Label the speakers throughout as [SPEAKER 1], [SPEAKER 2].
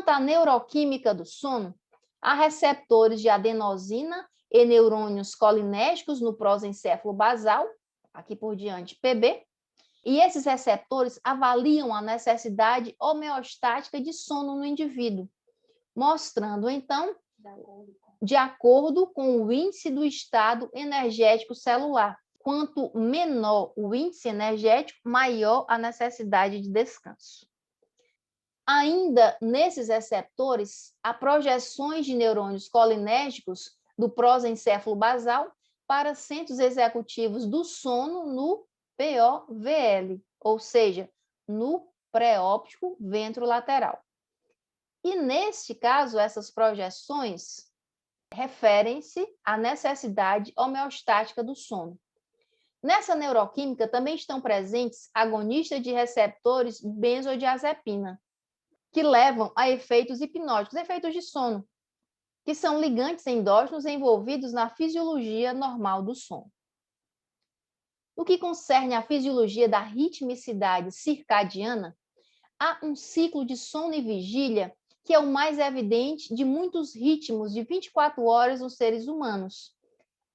[SPEAKER 1] Quanto à neuroquímica do sono, há receptores de adenosina e neurônios colinérgicos no prosencéfalo basal, aqui por diante PB, e esses receptores avaliam a necessidade homeostática de sono no indivíduo, mostrando, então, de acordo com o índice do estado energético celular. Quanto menor o índice energético, maior a necessidade de descanso. Ainda nesses receptores, há projeções de neurônios colinérgicos do prosencéfalo basal para centros executivos do sono no POVL, ou seja, no pré-óptico ventrolateral. E neste caso, essas projeções referem-se à necessidade homeostática do sono. Nessa neuroquímica também estão presentes agonistas de receptores benzodiazepina, que levam a efeitos hipnóticos, efeitos de sono, que são ligantes endógenos envolvidos na fisiologia normal do sono. No que concerne à fisiologia da ritmicidade circadiana, há um ciclo de sono e vigília que é o mais evidente de muitos ritmos de 24 horas nos seres humanos.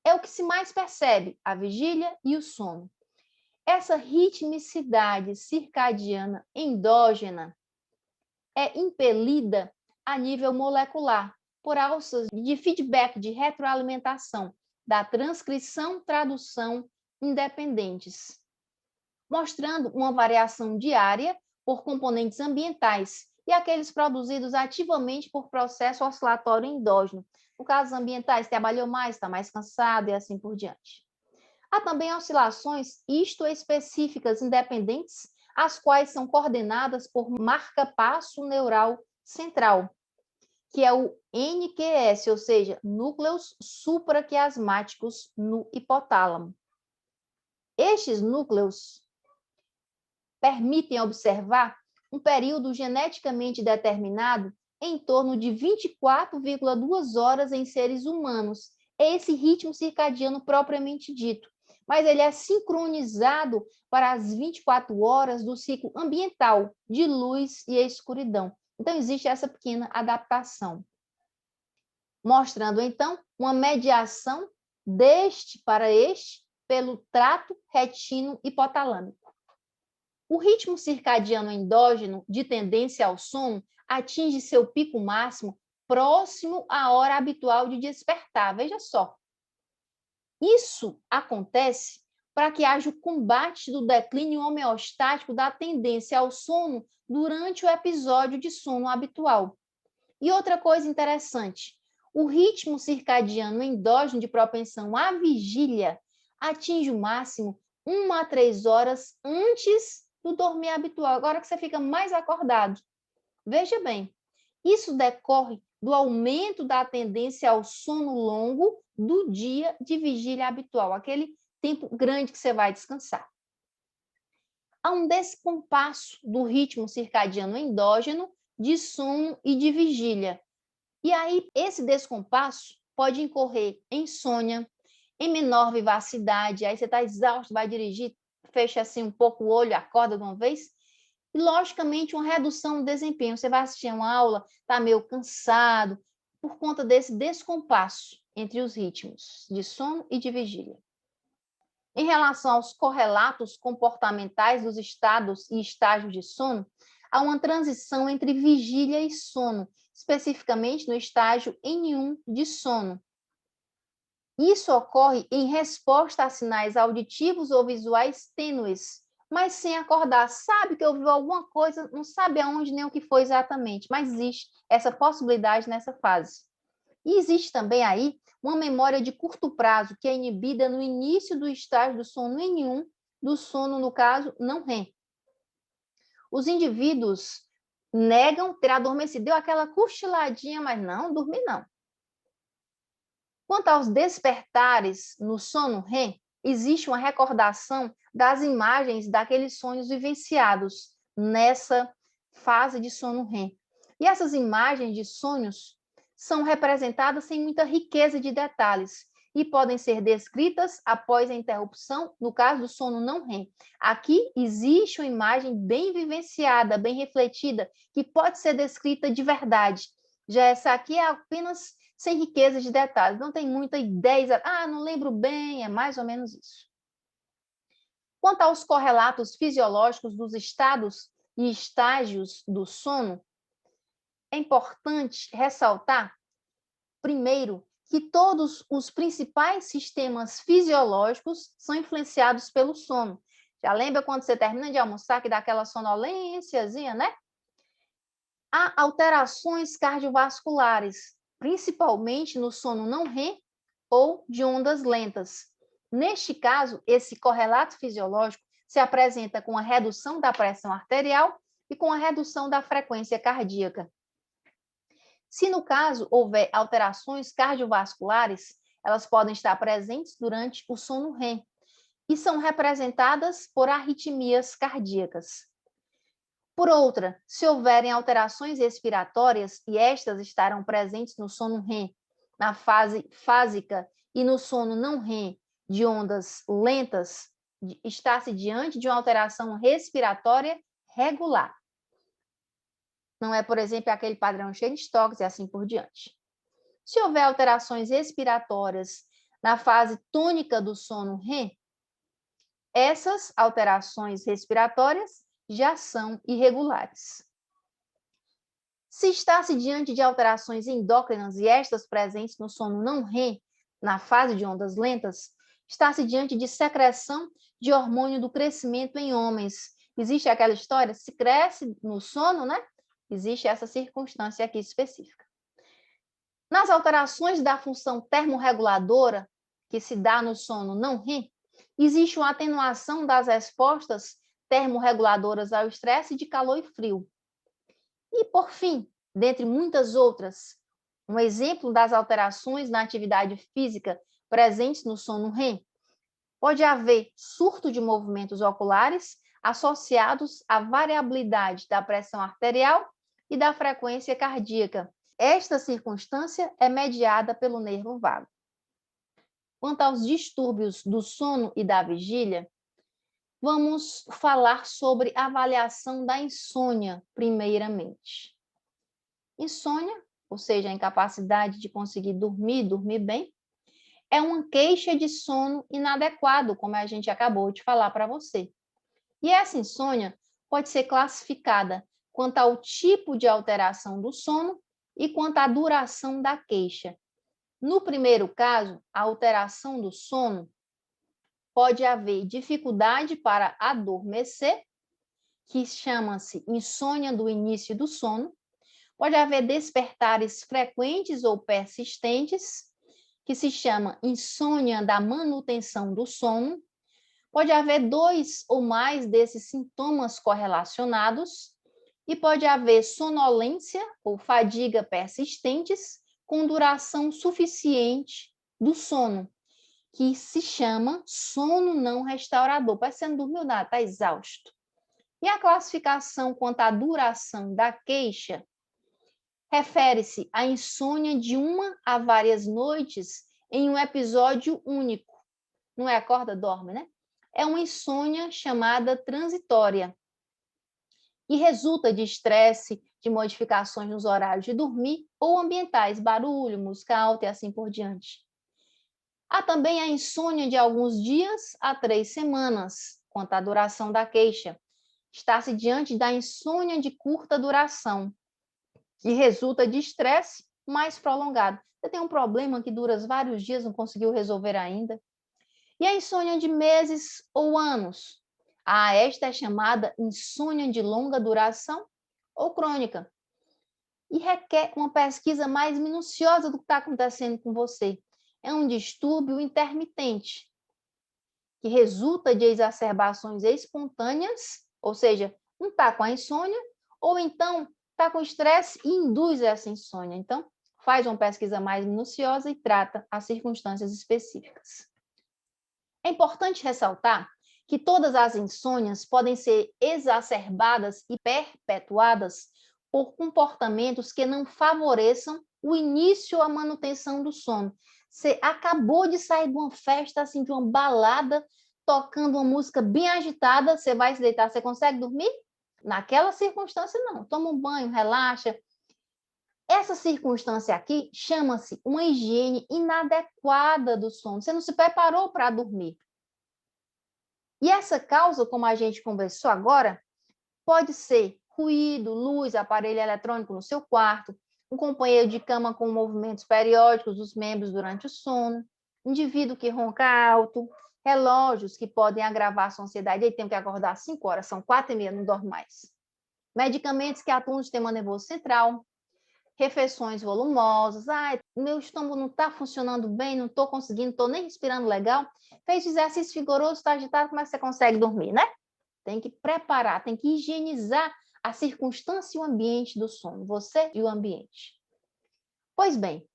[SPEAKER 1] É o que se mais percebe, a vigília e o sono. Essa ritmicidade circadiana endógena é impelida a nível molecular por alças de feedback, de retroalimentação, da transcrição-tradução independentes, mostrando uma variação diária por componentes ambientais e aqueles produzidos ativamente por processo oscilatório endógeno. No caso ambientais, trabalhou mais, está mais cansado e assim por diante. Há também oscilações histoespecíficas independentes, as quais são coordenadas por marca-passo neural central, que é o NQS, ou seja, núcleos supraquiasmáticos no hipotálamo. Estes núcleos permitem observar um período geneticamente determinado em torno de 24,2 horas em seres humanos. É esse ritmo circadiano propriamente dito, mas ele é sincronizado para as 24 horas do ciclo ambiental de luz e escuridão. Então, existe essa pequena adaptação, mostrando, então, uma mediação deste para este pelo trato retino-hipotalâmico. O ritmo circadiano endógeno de tendência ao sono atinge seu pico máximo próximo à hora habitual de despertar. Veja só. Isso acontece para que haja o combate do declínio homeostático da tendência ao sono durante o episódio de sono habitual. E outra coisa interessante, o ritmo circadiano endógeno de propensão à vigília atinge o máximo 1 a 3 horas antes do dormir habitual, agora que você fica mais acordado. Veja bem, isso decorre do aumento da tendência ao sono longo do dia de vigília habitual, aquele tempo grande que você vai descansar. Há um descompasso do ritmo circadiano endógeno de sono e de vigília. E aí, esse descompasso pode incorrer em insônia, em menor vivacidade, aí você está exausto, vai dirigir, fecha assim um pouco o olho, acorda de uma vez, e logicamente uma redução no desempenho. Você vai assistir a uma aula, está meio cansado, por conta desse descompasso entre os ritmos de sono e de vigília. Em relação aos correlatos comportamentais dos estados e estágios de sono, há uma transição entre vigília e sono, especificamente no estágio N1 de sono. Isso ocorre em resposta a sinais auditivos ou visuais tênues, mas sem acordar. Sabe que ouviu alguma coisa, não sabe aonde nem o que foi exatamente, mas existe essa possibilidade nessa fase. E existe também aí uma memória de curto prazo, que é inibida no início do estágio do sono N1, do sono, no caso, não REM. Os indivíduos negam ter adormecido, deu aquela cochiladinha, mas não, dormi não. Quanto aos despertares no sono REM, existe uma recordação das imagens daqueles sonhos vivenciados nessa fase de sono REM. E essas imagens de sonhos são representadas sem muita riqueza de detalhes. e podem ser descritas após a interrupção, no caso do sono não REM. Aqui existe uma imagem bem vivenciada, bem refletida, que pode ser descrita de verdade. Já essa aqui é apenas sem riqueza de detalhes, não tem muita ideia, não lembro bem, é mais ou menos isso. Quanto aos correlatos fisiológicos dos estados e estágios do sono, é importante ressaltar, primeiro, que todos os principais sistemas fisiológicos são influenciados pelo sono. Já lembra quando você termina de almoçar que dá aquela sonolênciazinha, né? Há alterações cardiovasculares, principalmente no sono não REM ou de ondas lentas. Neste caso, esse correlato fisiológico se apresenta com a redução da pressão arterial e com a redução da frequência cardíaca. Se, no caso, houver alterações cardiovasculares, elas podem estar presentes durante o sono REM e são representadas por arritmias cardíacas. Por outra, se houverem alterações respiratórias, e estas estarão presentes no sono REM, na fase fásica e no sono não REM de ondas lentas, está-se diante de uma alteração respiratória regular. Não é, por exemplo, aquele padrão Chern-Stokes e assim por diante. Se houver alterações respiratórias na fase tônica do sono REM, essas alterações respiratórias já são irregulares. Se está-se diante de alterações endócrinas e estas presentes no sono não REM, na fase de ondas lentas, está-se diante de secreção de hormônio do crescimento em homens. Existe aquela história, se cresce no sono, né? Existe essa circunstância aqui específica. Nas alterações da função termorreguladora, que se dá no sono não REM, existe uma atenuação das respostas termorreguladoras ao estresse de calor e frio. E, por fim, dentre muitas outras, um exemplo das alterações na atividade física presentes no sono REM, pode haver surto de movimentos oculares associados à variabilidade da pressão arterial e da frequência cardíaca. Esta circunstância é mediada pelo nervo vago. Quanto aos distúrbios do sono e da vigília, vamos falar sobre a avaliação da insônia, primeiramente. Insônia, ou seja, a incapacidade de conseguir dormir bem, é uma queixa de sono inadequado, como a gente acabou de falar para você. E essa insônia pode ser classificada quanto ao tipo de alteração do sono e quanto à duração da queixa. No primeiro caso, a alteração do sono, pode haver dificuldade para adormecer, que chama-se insônia do início do sono. Pode haver despertares frequentes ou persistentes, que se chama insônia da manutenção do sono. Pode haver 2 ou mais desses sintomas correlacionados e pode haver sonolência ou fadiga persistentes com duração suficiente do sono, que se chama sono não restaurador. Parece que você não dormiu nada, está exausto. E a classificação quanto à duração da queixa refere-se à insônia de 1 a várias noites em um episódio único. Não é acorda, dorme, né? É uma insônia chamada transitória e resulta de estresse, de modificações nos horários de dormir ou ambientais, barulho, música alta e assim por diante. Há também a insônia de alguns dias a 3 semanas, quanto à duração da queixa. Está-se diante da insônia de curta duração, que resulta de estresse mais prolongado. Você tem um problema que dura vários dias, não conseguiu resolver ainda. E a insônia de meses ou anos? Esta é chamada insônia de longa duração ou crônica. E requer uma pesquisa mais minuciosa do que está acontecendo com você. É um distúrbio intermitente, que resulta de exacerbações espontâneas, ou seja, não está com a insônia, ou então está com estresse e induz essa insônia. Então, faz uma pesquisa mais minuciosa e trata as circunstâncias específicas. É importante ressaltar que todas as insônias podem ser exacerbadas e perpetuadas por comportamentos que não favoreçam o início ou a manutenção do sono. Você acabou de sair de uma festa, assim, de uma balada, tocando uma música bem agitada, você vai se deitar, você consegue dormir? Naquela circunstância, não. Toma um banho, relaxa. Essa circunstância aqui chama-se uma higiene inadequada do sono. Você não se preparou para dormir. E essa causa, como a gente conversou agora, pode ser ruído, luz, aparelho eletrônico no seu quarto, um companheiro de cama com movimentos periódicos dos membros durante o sono, indivíduo que ronca alto, relógios que podem agravar sua ansiedade. Aí tem que acordar às 5 horas, são 4h30, não dorme mais. Medicamentos que atuam no sistema nervoso central, refeições volumosas. Meu estômago não está funcionando bem, não estou conseguindo, não estou nem respirando legal. Fez exercício vigoroso, está agitado, como é que você consegue dormir, né? Tem que preparar, tem que higienizar a circunstância e o ambiente do sono, você e o ambiente. Pois bem,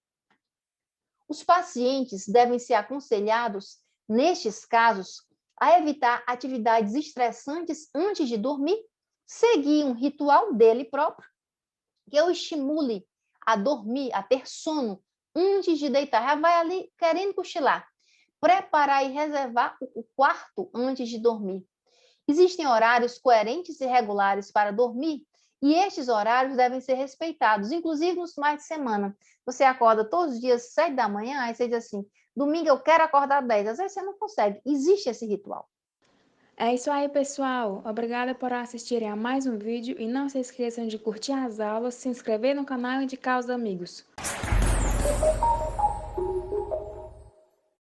[SPEAKER 1] os pacientes devem ser aconselhados, nestes casos, a evitar atividades estressantes antes de dormir, seguir um ritual dele próprio, que o estimule a dormir, a ter sono antes de deitar. Já vai ali querendo cochilar. Preparar e reservar o quarto antes de dormir. Existem horários coerentes e regulares para dormir e estes horários devem ser respeitados, inclusive nos finais de semana. Você acorda todos os dias 7 da manhã, aí você diz assim, domingo eu quero acordar 10. Às vezes você não consegue. Existe esse ritual.
[SPEAKER 2] É isso aí, pessoal. Obrigada por assistirem a mais um vídeo e não se esqueçam de curtir as aulas, se inscrever no canal e indicar aos amigos.